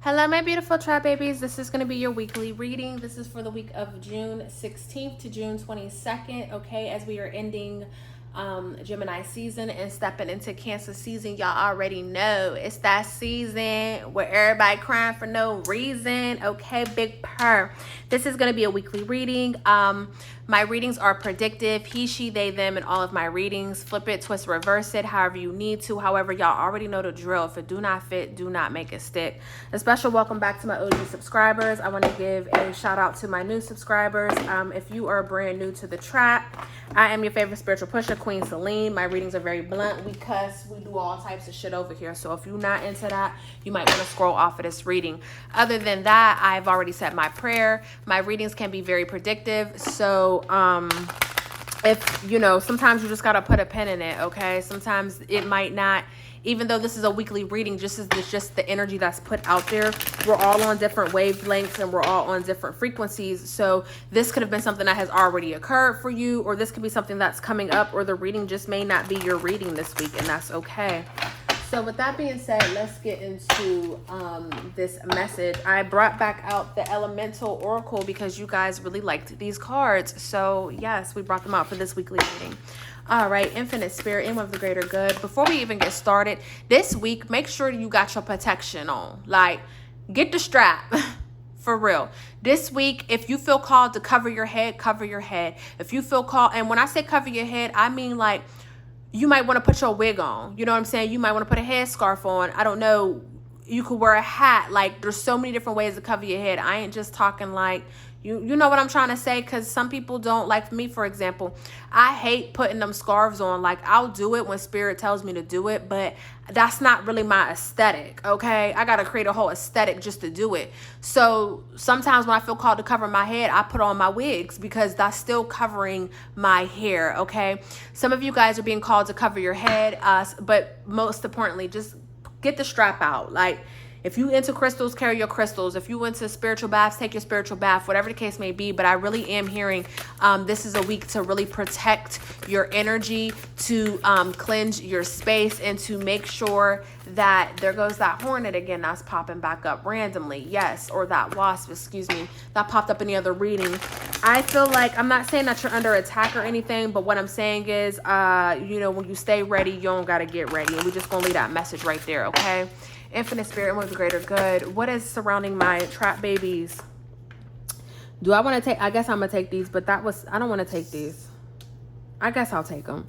Hello, my beautiful tribe babies. This is going to be your weekly reading. This is for the week of June 16th to June 22nd, okay, as we are ending Gemini season and stepping into Cancer season. Y'all already know it's that season where everybody crying for no reason, okay, big purr. This is going to be a weekly reading. My readings are predictive, he, she, they, them, and all of my readings. Flip it, twist, reverse it, however you need to. However, y'all already know the drill. If it do not fit, do not make it stick. A special welcome back to my OG subscribers. I want to give a shout out to my new subscribers. If you are brand new to the trap, I am your favorite spiritual pusher, Queen Celine. My readings are very blunt. We cuss, we do all types of shit over here. So if you're not into that, you might want to scroll off of this reading. Other than that, I've already said my prayer. My readings can be very predictive. So if you know, sometimes you just got to put a pin in it, okay? Sometimes it might not, even though this is a weekly reading, just the energy that's put out there. We're all on different wavelengths and we're all on different frequencies. So this could have been something that has already occurred for you, or this could be something that's coming up, or the reading just may not be your reading this week, and that's okay. So with that being said, let's get into this message. I brought back out the Elemental Oracle because you guys really liked these cards. So yes, we brought them out for this weekly reading. All right, Infinite Spirit, Aim of the Greater Good. Before we even get started, this week, make sure you got your protection on. Like, get the strap. For real. This week, if you feel called to cover your head, cover your head. If you feel called, and when I say cover your head, I mean like, you might want to put your wig on. You know what I'm saying? You might want to put a headscarf on. I don't know. You could wear a hat. Like, there's so many different ways to cover your head. I ain't just talking like, you know what I'm trying to say? Because some people don't. Like me, for example, I hate putting them scarves on. Like, I'll do it when spirit tells me to do it, but that's not really my aesthetic, okay? I got to create a whole aesthetic just to do it. So sometimes when I feel called to cover my head, I put on my wigs because that's still covering my hair, okay? Some of you guys are being called to cover your head, but most importantly, just get the strap out. Like, if you into crystals, carry your crystals. If you into spiritual baths, take your spiritual bath, whatever the case may be. But I really am hearing this is a week to really protect your energy, to cleanse your space, and to make sure that there goes that hornet again that's popping back up randomly. Yes, or that wasp, excuse me, that popped up in the other reading. I feel like, I'm not saying that you're under attack or anything, but what I'm saying is, you know, when you stay ready, you don't got to get ready. And we're just going to leave that message right there, okay? Infinite Spirit, with the greater good. What is surrounding my trap babies? Do I want to take, I guess I'm going to take these, but I don't want to take these. I guess I'll take them.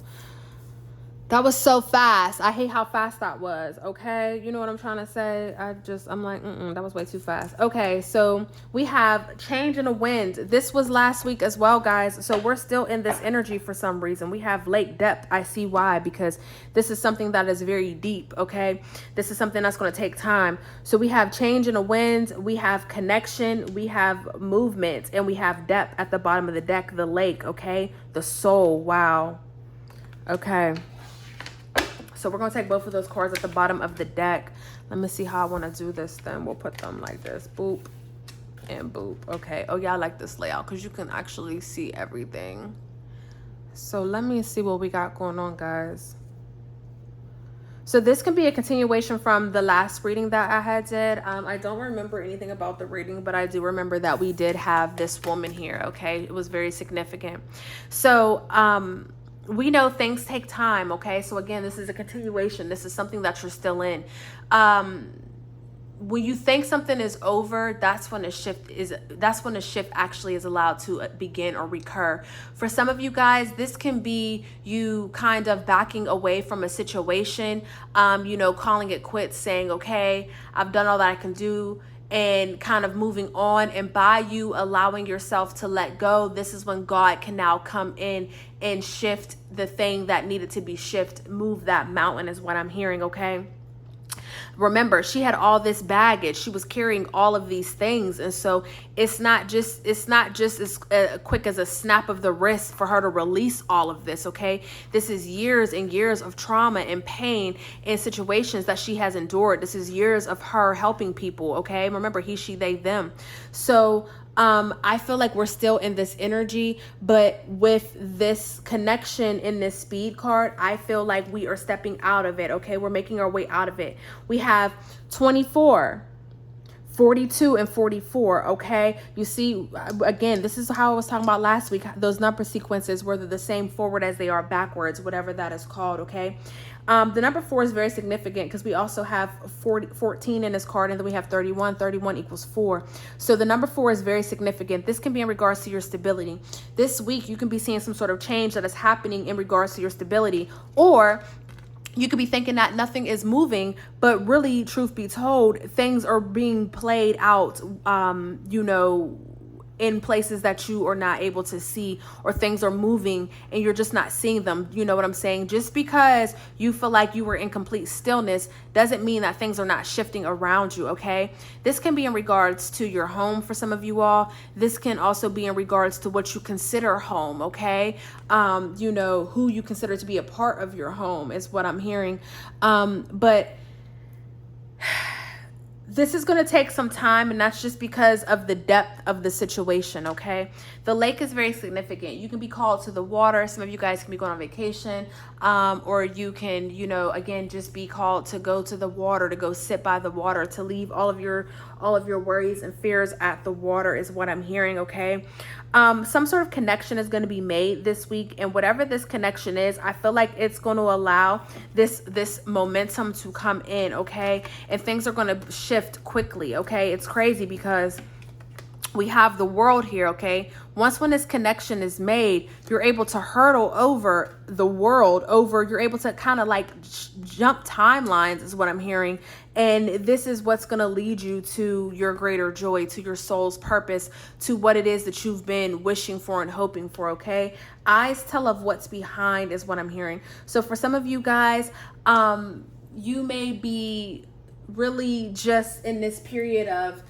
That was so fast. I hate how fast that was, okay? You know what I'm trying to say? I'm like, that was way too fast. Okay, so we have change in the wind. This was last week as well, guys. So we're still in this energy for some reason. We have lake depth. I see why, because this is something that is very deep, okay? This is something that's going to take time. So we have change in the wind. We have connection. We have movement. And we have depth at the bottom of the deck, the lake, okay? The soul, wow. Okay. So we're going to take both of those cards at the bottom of the deck. Let me see how I want to do this then. We'll put them like this. Boop and boop. Okay. Oh, yeah, I like this layout because you can actually see everything. So let me see what we got going on, guys. So this can be a continuation from the last reading that I had did. I don't remember anything about the reading, but I do remember that we did have this woman here, okay? It was very significant. So, we know things take time, okay? So again, this is a continuation. This is something that you're still in. When you think something is over, that's when the shift actually is allowed to begin or recur. For some of you guys, this can be you kind of backing away from a situation, you know, calling it quits, saying, okay, I've done all that I can do, and kind of moving on. And by you allowing yourself to let go, this is when God can now come in and shift the thing that needed to be shifted, move that mountain is what I'm hearing, okay? Remember, she had all this baggage. She was carrying all of these things. And so it's not just as quick as a snap of the wrist for her to release all of this, okay? This is years and years of trauma and pain and situations that she has endured. This is years of her helping people, okay? Remember, he, she, they, them. So I feel like we're still in this energy, but with this connection in this speed card, I feel like we are stepping out of it. Okay. We're making our way out of it. We have 24, 42 and 44. Okay, you see, again, this is how I was talking about last week. Those number sequences, whether the same forward as they are backwards, whatever that is called. Okay, the number 4 is very significant because we also have 14 in this card, and then we have 31. 31 equals 4. So the number 4 is very significant. This can be in regards to your stability. This week, you can be seeing some sort of change that is happening in regards to your stability, or you could be thinking that nothing is moving, but really, truth be told, things are being played out, you know, in places that you are not able to see, or things are moving and you're just not seeing them. You know what I'm saying? Just because you feel like you were in complete stillness doesn't mean that things are not shifting around you. Okay, this can be in regards to your home for some of you all. This can also be in regards to what you consider home. Okay, you know, who you consider to be a part of your home is what I'm hearing. But this is going to take some time, and that's just because of the depth of the situation. Okay, the lake is very significant. You can be called to the water. Some of you guys can be going on vacation, or you can, you know, again, just be called to go to the water, to go sit by the water, to leave all of your worries and fears at the water is what I'm hearing. Okay, some sort of connection is going to be made this week, and whatever this connection is, I feel like it's going to allow this momentum to come in. Okay, and things are going to shift quickly. Okay, it's crazy because we have the world here. Okay, when this connection is made, you're able to hurdle over the world, you're able to kind of like jump timelines is what I'm hearing. And this is what's going to lead you to your greater joy, to your soul's purpose, to what it is that you've been wishing for and hoping for. Okay, eyes tell of what's behind is what I'm hearing. So for some of you guys, you may be really just in this period of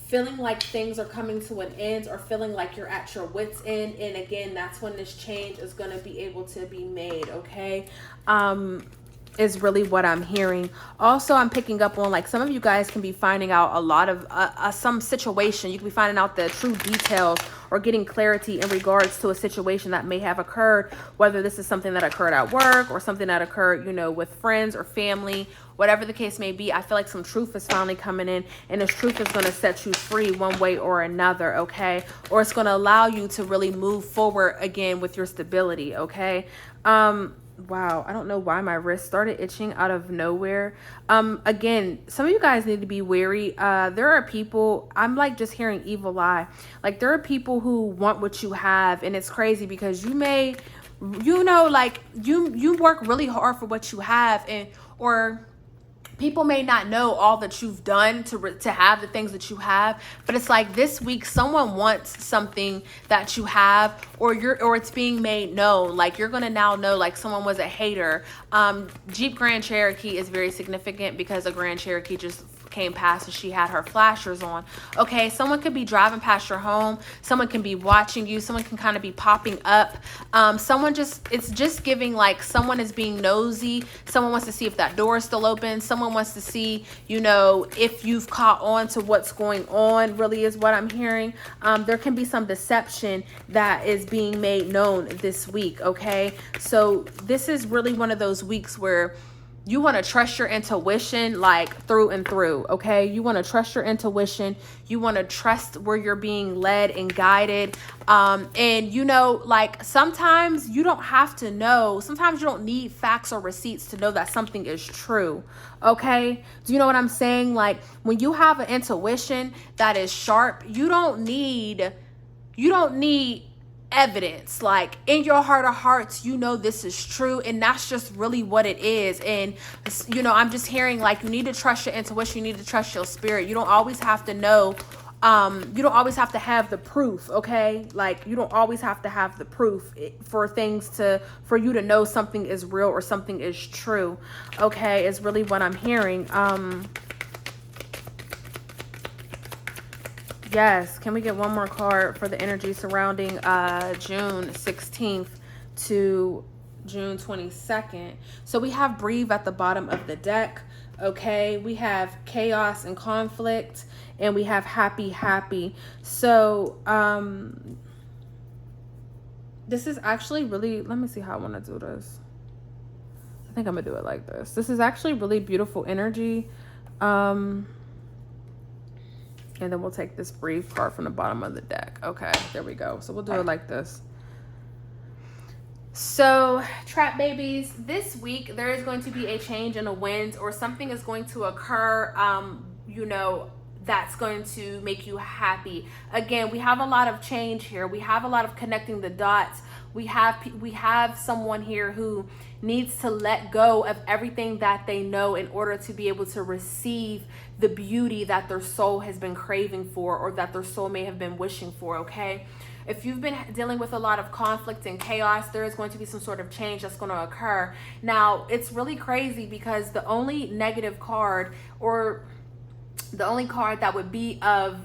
feeling like things are coming to an end, or feeling like you're at your wit's end. And again, that's when this change is going to be able to be made. Okay, is really what I'm hearing. Also, I'm picking up on, like, some of you guys can be finding out a lot of some situation. You can be finding out the true details or getting clarity in regards to a situation that may have occurred, whether this is something that occurred at work or something that occurred, you know, with friends or family, whatever the case may be. I feel like some truth is finally coming in, and this truth is going to set you free one way or another. Okay, or it's going to allow you to really move forward again with your stability. Okay, wow, I don't know why my wrist started itching out of nowhere. Again, some of you guys need to be wary. There are people, I'm like just hearing evil eye. Like, there are people who want what you have, and it's crazy because you may, you know, like you work really hard for what you have, and or people may not know all that you've done to have the things that you have, but it's like this week someone wants something that you have, or it's being made known. Like, you're gonna now know, like, someone was a hater. Jeep Grand Cherokee is very significant because a Grand Cherokee just came past and she had her flashers on. Okay, someone could be driving past your home, someone can be watching you, someone can kind of be popping up, it's just giving like someone is being nosy, someone wants to see if that door is still open, someone wants to see, you know, if you've caught on to what's going on, really is what I'm hearing. There can be some deception that is being made known this week. Okay, so this is really one of those weeks where you want to trust your intuition, like, through and through. Okay, you want to trust your intuition. You want to trust where you're being led and guided. And you know, like, sometimes you don't have to know. Sometimes you don't need facts or receipts to know that something is true. Okay, do you know what I'm saying? Like, when you have an intuition that is sharp, you don't need evidence. Like, in your heart of hearts, you know this is true, and that's just really what it is. And you know, I'm just hearing, like, you need to trust your intuition, you need to trust your spirit. You don't always have to know, you don't always have to have the proof. Okay, like, you don't always have to have the proof for you to know something is real or something is true. Okay, is really what I'm hearing. Yes, can we get one more card for the energy surrounding June 16th to June 22nd? So we have breathe at the bottom of the deck. Okay, we have chaos and conflict, and we have happy. So this is actually really, let me see how I want to do this. I think I'm gonna do it like this. This is actually really beautiful energy. Okay, then we'll take this brief card from the bottom of the deck. Okay, there we go. So we'll do it like this. So, trap babies, this week there is going to be a change in the winds, or something is going to occur, you know, that's going to make you happy. Again, we have a lot of change here. We have a lot of connecting the dots. We have someone here who needs to let go of everything that they know in order to be able to receive the beauty that their soul has been craving for, or that their soul may have been wishing for, okay? If you've been dealing with a lot of conflict and chaos, there is going to be some sort of change that's going to occur. Now, it's really crazy because the only negative card, or the only card that would be of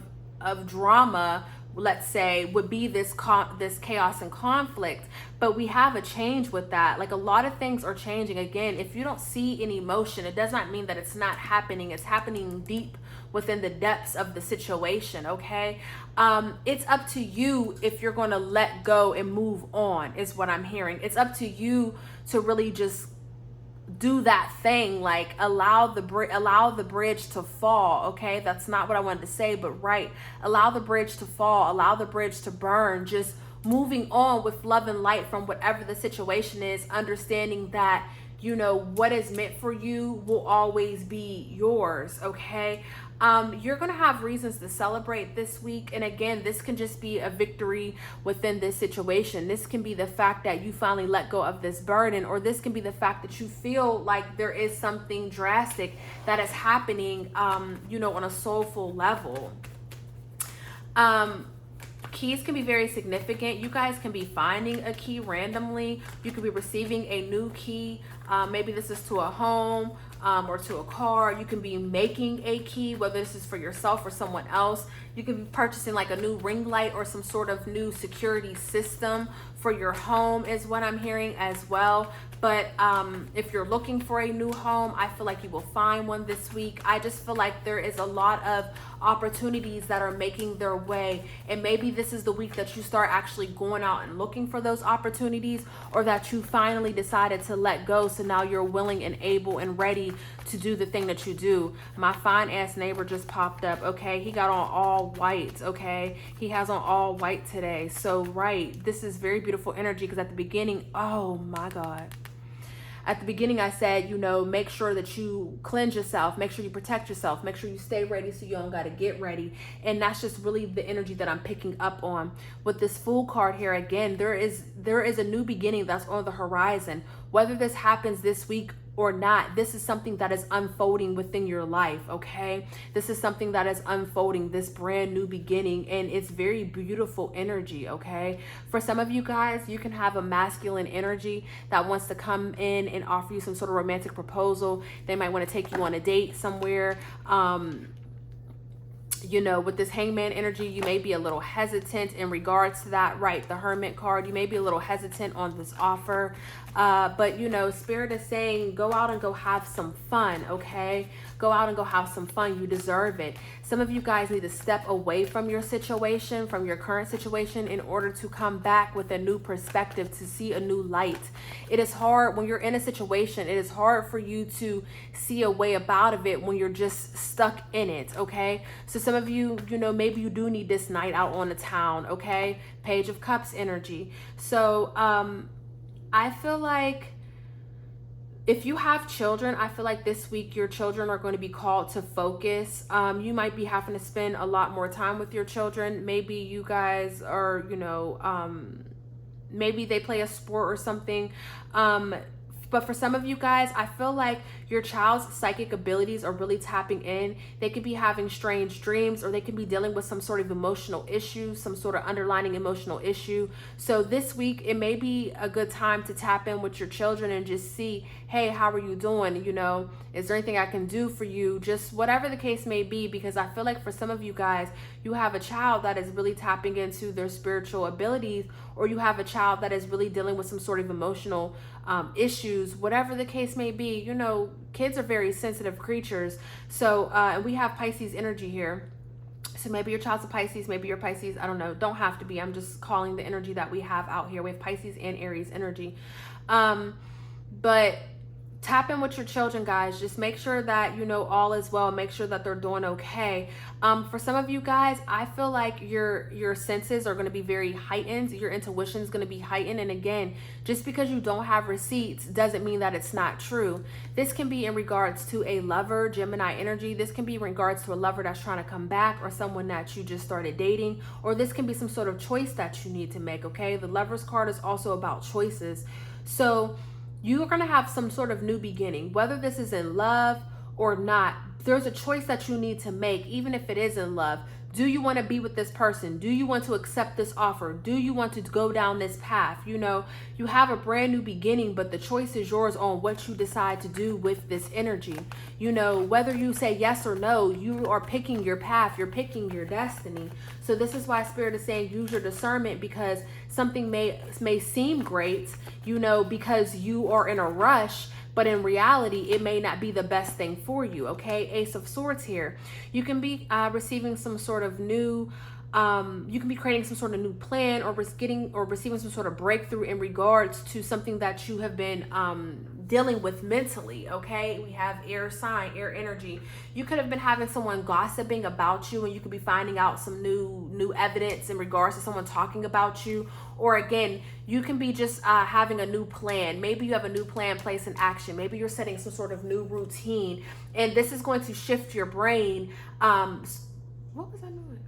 drama, let's say, would be this chaos and conflict. But we have a change with that. Like, a lot of things are changing. Again, if you don't see any emotion, it does not mean that it's not happening. It's happening deep within the depths of the situation, okay? It's up to you if you're going to let go and move on, is what I'm hearing. It's up to you to really just do that thing, like allow the bridge to fall, okay? That's not what I wanted to say, but right, allow the bridge to fall, allow the bridge to burn, just moving on with love and light from whatever the situation is, understanding that, you know, what is meant for you will always be yours, okay? You're going to have reasons to celebrate this week. And again, this can just be a victory within this situation. This can be the fact that you finally let go of this burden, or this can be the fact that you feel like there is something drastic that is happening, you know, on a soulful level. Keys can be very significant. You guys can be finding a key randomly. You could be receiving a new key. Maybe this is to a home, or to a car. You can be making a key, whether this is for yourself or someone else. You can be purchasing like a new ring light or some sort of new security system for your home, is what I'm hearing as well. But if you're looking for a new home, I feel like you will find one this week. I just feel like there is a lot of opportunities that are making their way, and maybe this is the week that you start actually going out and looking for those opportunities, or that you finally decided to let go, so now you're willing and able and ready to do the thing that you do. My fine ass neighbor just popped up, okay? He got on all white, okay? He has on all white today. So right, this is very beautiful energy, because at the beginning, oh my God, at the beginning I said, you know, make sure that you cleanse yourself, make sure you protect yourself, make sure you stay ready so you don't got to get ready. And that's just really the energy that I'm picking up on. With this Fool card here, again, there is a new beginning that's on the horizon. Whether this happens this week or not, this is something that is unfolding within your life, okay? This is something that is unfolding, this brand new beginning, and it's very beautiful energy, okay? For some of you guys, you can have a masculine energy that wants to come in and offer you some sort of romantic proposal. They might want to take you on a date somewhere. You know, with this Hangman energy, you may be a little hesitant in regards to that, right? The Hermit card, you may be a little hesitant on this offer. But, you know, Spirit is saying go out and go have some fun, okay? Go out and go have some fun. You deserve it. Some of you guys need to step away from your situation, from your current situation, in order to come back with a new perspective, to see a new light. It is hard when you're in a situation. It is hard for you to see a way out of it when you're just stuck in it, okay? So some of you, you know, maybe you do need this night out on the town, okay? Page of Cups energy. So I feel like if you have children, I feel like this week your children are going to be called to focus. You might be having to spend a lot more time with your children. Maybe you guys are, you know, maybe they play a sport or something. But for some of you guys, I feel like your child's psychic abilities are really tapping in. They could be having strange dreams, or they could be dealing with some sort of emotional issue, some sort of underlying emotional issue. So this week, it may be a good time to tap in with your children and just see, hey, how are you doing? You know, is there anything I can do for you? Just whatever the case may be, because I feel like for some of you guys, you have a child that is really tapping into their spiritual abilities, or you have a child that is really dealing with some sort of emotional issues, whatever the case may be. You know, kids are very sensitive creatures. So, and we have Pisces energy here. So maybe your child's a Pisces, maybe you're Pisces, I don't know. Don't have to be. I'm just calling the energy that we have out here. We have Pisces and Aries energy. But tap in with your children, guys. Just make sure that, you know, all is well. Make sure that they're doing okay. For some of you guys, I feel like your senses are going to be very heightened. Your intuition is going to be heightened. And again, just because you don't have receipts doesn't mean that it's not true. This can be in regards to a lover, Gemini energy. This can be in regards to a lover that's trying to come back, or someone that you just started dating, or this can be some sort of choice that you need to make, okay? The Lover's card is also about choices. So you are going to have some sort of new beginning, whether this is in love or not. There's a choice that you need to make, even if it is in love. Do you want to be with this person? Do you want to accept this offer? Do you want to go down this path? You know, you have a brand new beginning, but the choice is yours on what you decide to do with this energy. You know, whether you say yes or no, you are picking your path. You're picking your destiny. So this is why Spirit is saying use your discernment, because something may seem great, you know, because you are in a rush, but in reality, it may not be the best thing for you, okay? Ace of Swords here. You can be receiving some sort of new, you can be creating some sort of new plan, or receiving some sort of breakthrough in regards to something that you have been dealing with mentally, okay? We have air sign, air energy. You could have been having someone gossiping about you, and you could be finding out some new evidence in regards to someone talking about you. Or again, you can be just having a new plan. Maybe you have a new plan placed in action. Maybe you're setting some sort of new routine, and this is going to shift your brain. What was that noise?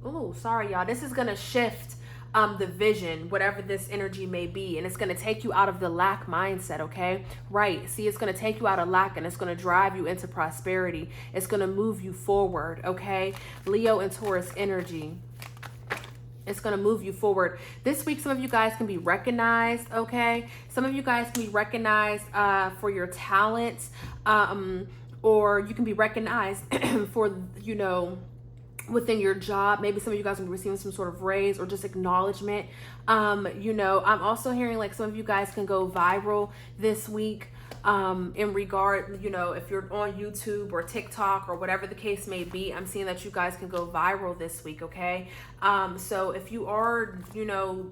Oh, sorry, y'all. This is going to shift the vision, whatever this energy may be, and it's going to take you out of the lack mindset, okay? Right. See, it's going to take you out of lack, and it's going to drive you into prosperity. It's going to move you forward, okay? Leo and Taurus energy. It's going to move you forward. This week, some of you guys can be recognized, okay? Some of you guys can be recognized for your talents, or you can be recognized for, you know, within your job. Maybe some of you guys will be receiving some sort of raise or just acknowledgement. You know, I'm also hearing like some of you guys can go viral this week. In regard, you know, if you're on YouTube or TikTok or whatever the case may be, I'm seeing that you guys can go viral this week, okay? So if you are, you know,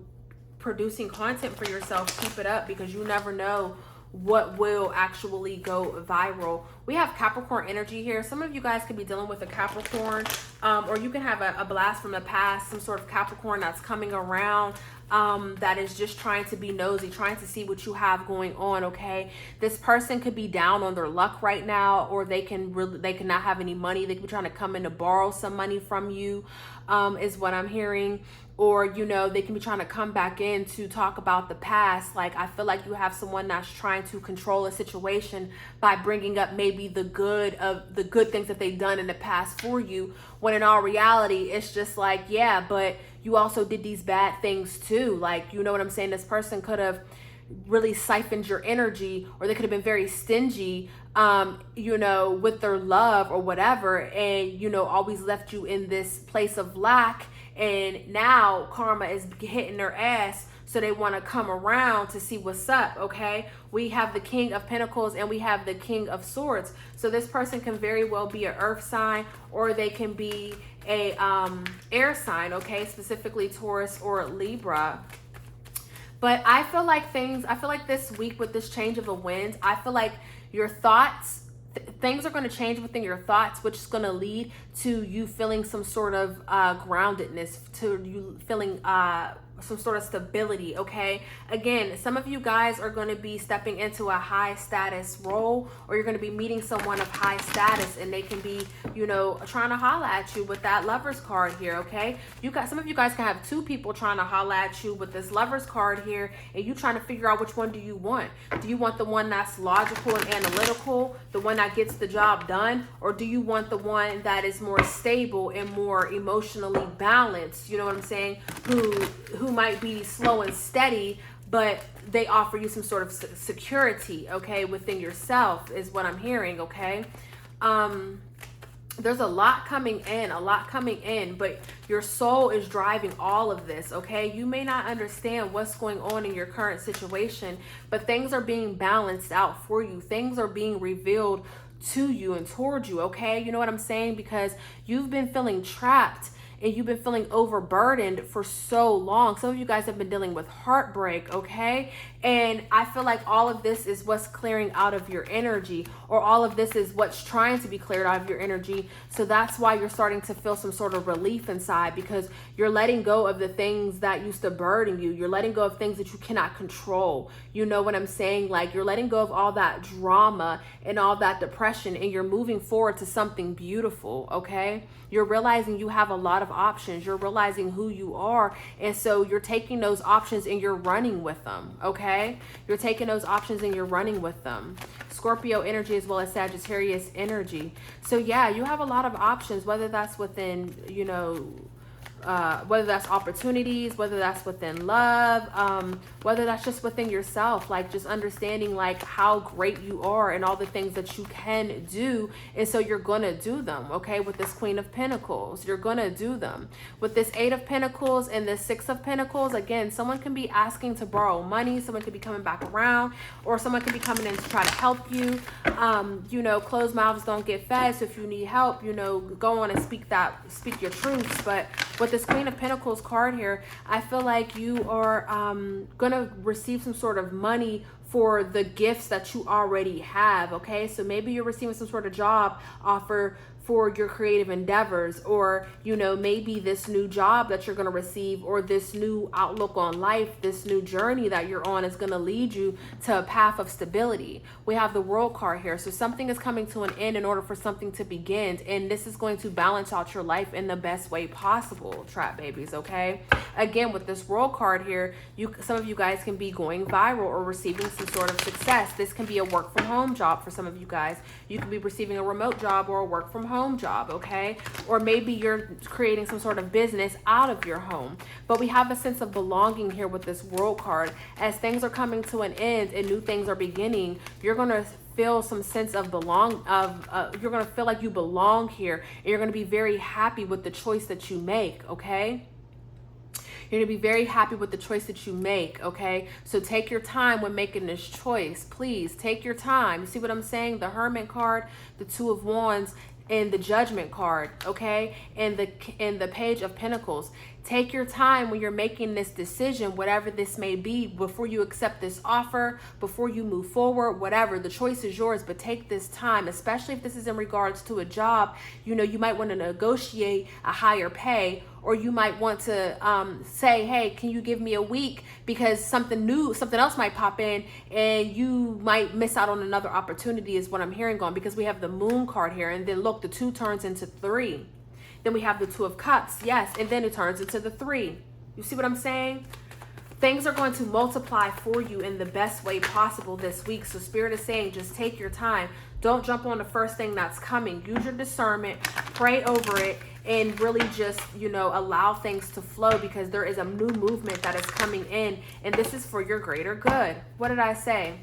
producing content for yourself, keep it up, because you never know what will actually go viral. We have Capricorn energy here. Some of you guys could be dealing with a Capricorn, or you can have a blast from the past, some sort of Capricorn that's coming around, that is just trying to be nosy, trying to see what you have going on, okay? This person could be down on their luck right now, or they cannot have any money. They could be trying to come in to borrow some money from you, is what I'm hearing. Or, you know, they can be trying to come back in to talk about the past. Like, I feel like you have someone that's trying to control a situation by bringing up maybe the good things that they've done in the past for you, when in all reality, it's just like, yeah, but you also did these bad things too. Like, you know what I'm saying? This person could have really siphoned your energy, or they could have been very stingy, you know, with their love or whatever, and, you know, always left you in this place of lack. And now karma is hitting their ass, so they want to come around to see what's up, okay? We have the King of Pentacles and we have the King of Swords. So this person can very well be an earth sign, or they can be a air sign, okay? Specifically Taurus or Libra. But I feel like this week with this change of the winds, I feel like your thoughts, things are going to change within your thoughts, which is going to lead to you feeling some sort of groundedness, to you feeling some sort of stability, okay? Again, some of you guys are going to be stepping into a high status role, or you're going to be meeting someone of high status, and they can be, you know, trying to holla at you with that Lover's card here, okay? Some of you guys can have two people trying to holla at you with this Lover's card here, and you trying to figure out which one do you want. Do you want the one that's logical and analytical, the one that gets the job done, or do you want the one that is more stable and more emotionally balanced, you know what I'm saying, who might be slow and steady, but they offer you some sort of security, okay, within yourself, is what I'm hearing, okay? There's a lot coming in, but your soul is driving all of this, okay? You may not understand what's going on in your current situation, but things are being balanced out for you. Things are being revealed to you and towards you, okay? You know what I'm saying? Because you've been feeling trapped and you've been feeling overburdened for so long. Some of you guys have been dealing with heartbreak, okay? And I feel like all of this is what's clearing out of your energy, or all of this is what's trying to be cleared out of your energy. So that's why you're starting to feel some sort of relief inside, because you're letting go of the things that used to burden you. You're letting go of things that you cannot control. You know what I'm saying? Like, you're letting go of all that drama and all that depression, and you're moving forward to something beautiful, okay? You're realizing you have a lot of options. You're realizing who you are. And so you're taking those options and you're running with them, okay? You're taking those options and you're running with them. Scorpio energy as well as Sagittarius energy. So yeah, you have a lot of options, whether that's within, you know, whether that's opportunities, whether that's within love, whether that's just within yourself, like just understanding like how great you are and all the things that you can do. And so you're gonna do them, okay? With this Queen of Pentacles, you're gonna do them. With this Eight of Pentacles and this Six of Pentacles, again, someone can be asking to borrow money, someone could be coming back around, or someone could be coming in to try to help you. You know, closed mouths don't get fed, so if you need help, you know, go on and speak your truths. But with this Queen of Pentacles card here, I feel like you are gonna receive some sort of money for the gifts that you already have, okay? So maybe you're receiving some sort of job offer for your creative endeavors, or, you know, maybe this new job that you're going to receive, or this new outlook on life, this new journey that you're on is going to lead you to a path of stability. We have the World card here. So something is coming to an end in order for something to begin. And this is going to balance out your life in the best way possible, trap babies, okay? Again, with this World card here, some of you guys can be going viral or receiving some sort of success. This can be a work from home job for some of you guys. You can be receiving a remote job or a work from home job, okay? Or maybe you're creating some sort of business out of your home. But we have a sense of belonging here with this World card. As things are coming to an end and new things are beginning, you're going to feel some sense of you're going to feel like you belong here, and you're going to be very happy with the choice that you make, okay? You're going to be very happy with the choice that you make, okay? So take your time when making this choice. Please take your time. You see what I'm saying? The Hermit card, the Two of Wands, and the Judgment card, okay? And the Page of Pentacles. Take your time when you're making this decision, whatever this may be, before you accept this offer, before you move forward, whatever. The choice is yours, but take this time, especially if this is in regards to a job. You know, you might want to negotiate a higher pay, or you might want to say, hey, can you give me a week, because something else might pop in and you might miss out on another opportunity, is what I'm hearing on, because we have the Moon card here. And then look, the 2 turns into 3. Then we have the 2 of Cups, yes, and then it turns into the 3. You see what I'm saying? Things are going to multiply for you in the best way possible this week. So Spirit is saying, just take your time. Don't jump on the first thing that's coming. Use your discernment, pray over it, and really just, you know, allow things to flow, because there is a new movement that is coming in, and this is for your greater good. What did I say?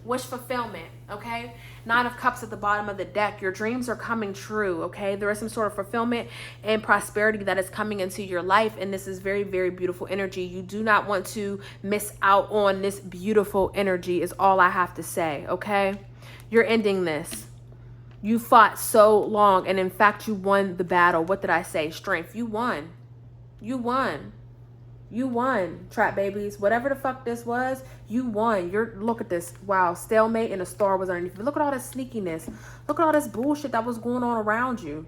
Wish fulfillment, okay? 9 of Cups at the bottom of the deck. Your dreams are coming true, okay? There is some sort of fulfillment and prosperity that is coming into your life, and this is very, very beautiful energy. You do not want to miss out on this beautiful energy, is all I have to say, okay? You're ending this. You fought so long, and in fact, you won the battle. What did I say? Strength. You won. You won. You won, trap babies. Whatever the fuck this was, you won. Look at this. Wow, stalemate, and a star was underneath. But look at all this sneakiness. Look at all this bullshit that was going on around you.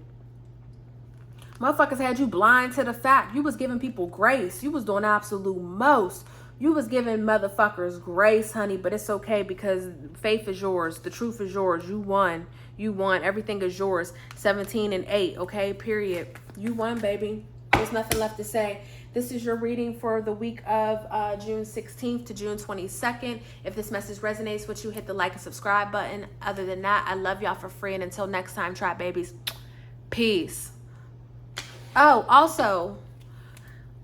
Motherfuckers had you blind to the fact. You was giving people grace. You was doing absolute most. You was giving motherfuckers grace, honey, but it's okay, because faith is yours. The truth is yours. You won. You won. Everything is yours. 17 and 8, okay? Period. You won, baby. There's nothing left to say. This is your reading for the week of June 16th to June 22nd. If this message resonates with you, hit the like and subscribe button. Other than that, I love y'all for free. And until next time, trap babies, peace. Oh, also,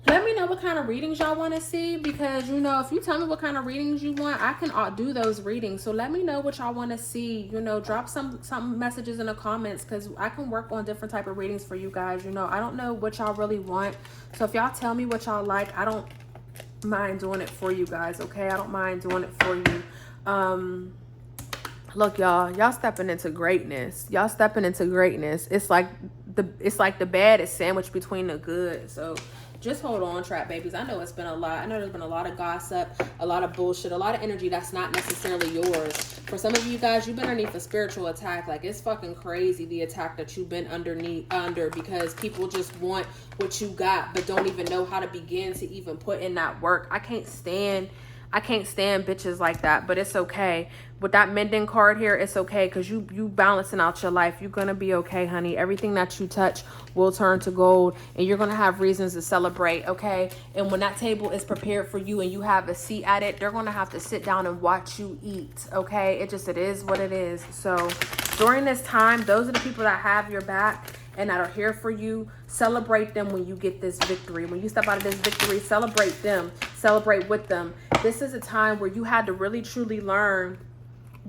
let me know what kind of readings y'all want to see, because, you know, if you tell me what kind of readings you want, I can do those readings. So let me know what y'all want to see. You know, drop some messages in the comments, because I can work on different type of readings for you guys. You know, I don't know what y'all really want. So if y'all tell me what y'all like, I don't mind doing it for you guys, okay? I don't mind doing it for you. Look, y'all stepping into greatness. Y'all stepping into greatness. It's like the bad is sandwiched between the good. So just hold on, trap babies. I know it's been a lot. I know there's been a lot of gossip, a lot of bullshit, a lot of energy that's not necessarily yours. For some of you guys, you've been underneath a spiritual attack. Like, it's fucking crazy, the attack that you've been under, because people just want what you got, but don't even know how to begin to even put in that work. I can't stand bitches like that, but it's okay. With that mending card here, it's okay, because you balancing out your life. You're gonna be okay, honey. Everything that you touch will turn to gold, and you're gonna have reasons to celebrate, okay? And when that table is prepared for you and you have a seat at it, they're gonna have to sit down and watch you eat, okay? It is what it is. So during this time, those are the people that have your back and that are here for you. Celebrate them when you get this victory. When you step out of this victory, celebrate them. Celebrate with them. This is a time where you had to really truly learn,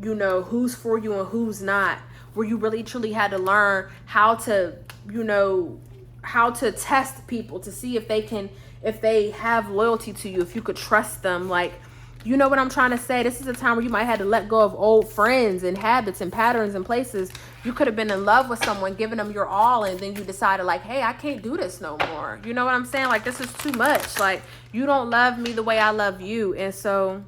you know, who's for you and who's not. Where you really truly had to learn how to, you know, how to test people to see if they have loyalty to you, if you could trust them. Like, you know what I'm trying to say? This is a time where you might have to let go of old friends and habits and patterns and places. You could have been in love with someone, giving them your all, and then you decided like, hey, I can't do this no more. You know what I'm saying? Like, this is too much. Like, you don't love me the way I love you. And so,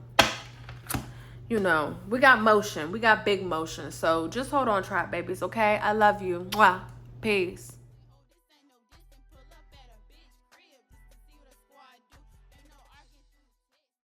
you know, we got motion. We got big motion. So just hold on, trap babies, okay? I love you. Mwah. Peace.